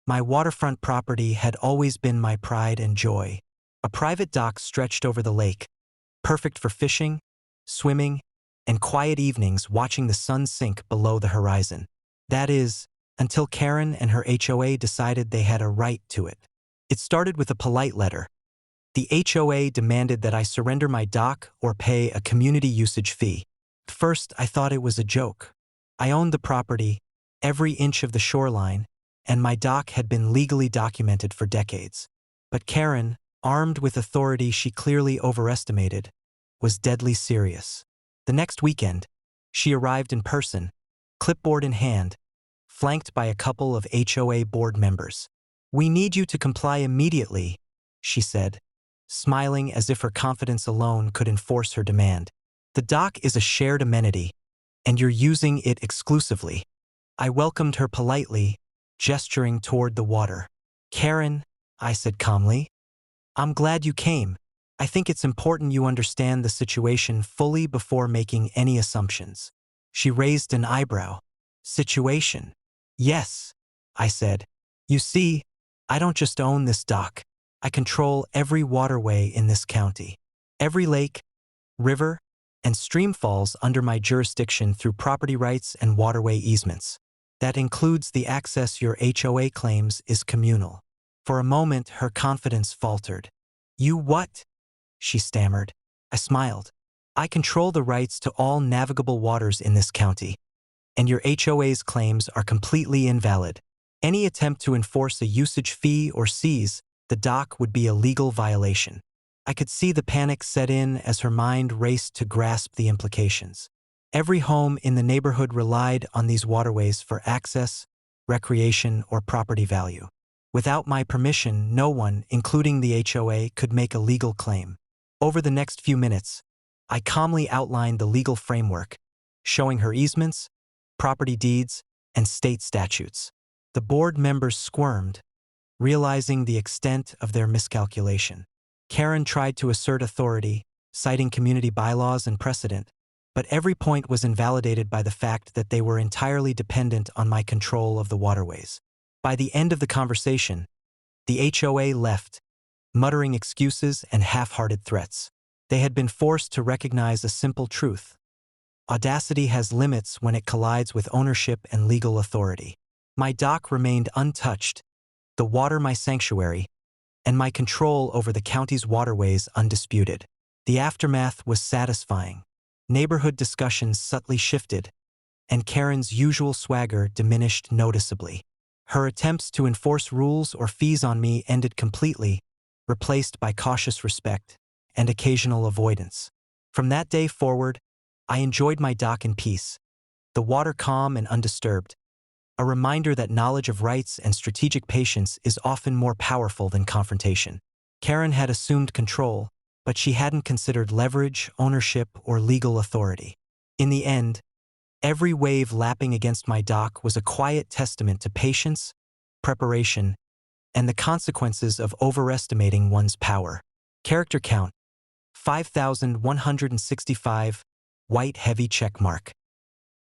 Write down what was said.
My waterfront property had always been my pride and joy. A private dock stretched over the lake, perfect for fishing, swimming, and quiet evenings watching the sun sink below the horizon. That is, until Karen and her HOA decided they had a right to it. It started with a polite letter. The HOA demanded that I surrender my dock or pay a community usage fee. At first, I thought it was a joke. I owned the property, every inch of the shoreline, and my dock had been legally documented for decades. But Karen, armed with authority she clearly overestimated, was deadly serious. The next weekend, she arrived in person, clipboard in hand, flanked by a couple of HOA board members. "We need you to comply immediately," she said, smiling as if her confidence alone could enforce her demand. "The dock is a shared amenity, and you're using it exclusively." I welcomed her politely, gesturing toward the water. "Karen," I said calmly, "I'm glad you came. I think it's important you understand the situation fully before making any assumptions." She raised an eyebrow. "Situation?" "Yes," I said. "You see, I don't just own this dock. I control every waterway in this county. Every lake, river, and stream falls under my jurisdiction through property rights and waterway easements. That includes the access your HOA claims is communal." For a moment, her confidence faltered. "You what?" she stammered. I smiled. "I control the rights to all navigable waters in this county, and your HOA's claims are completely invalid. Any attempt to enforce a usage fee or seize the dock would be a legal violation." I could see the panic set in as her mind raced to grasp the implications. Every home in the neighborhood relied on these waterways for access, recreation, or property value. Without my permission, no one, including the HOA, could make a legal claim. Over the next few minutes, I calmly outlined the legal framework, showing her easements, property deeds, and state statutes. The board members squirmed, realizing the extent of their miscalculation. Karen tried to assert authority, citing community bylaws and precedent, but every point was invalidated by the fact that they were entirely dependent on my control of the waterways. By the end of the conversation, the HOA left, muttering excuses and half-hearted threats. They had been forced to recognize a simple truth. Audacity has limits when it collides with ownership and legal authority. My dock remained untouched, the water my sanctuary, and my control over the county's waterways undisputed. The aftermath was satisfying. Neighborhood discussions subtly shifted, and Karen's usual swagger diminished noticeably. Her attempts to enforce rules or fees on me ended completely, replaced by cautious respect and occasional avoidance. From that day forward, I enjoyed my dock in peace, the water calm and undisturbed, a reminder that knowledge of rights and strategic patience is often more powerful than confrontation. Karen had assumed control, but she hadn't considered leverage, ownership, or legal authority. In the end, every wave lapping against my dock was a quiet testament to patience, preparation, and the consequences of overestimating one's power. Character count: 5,165, white heavy checkmark.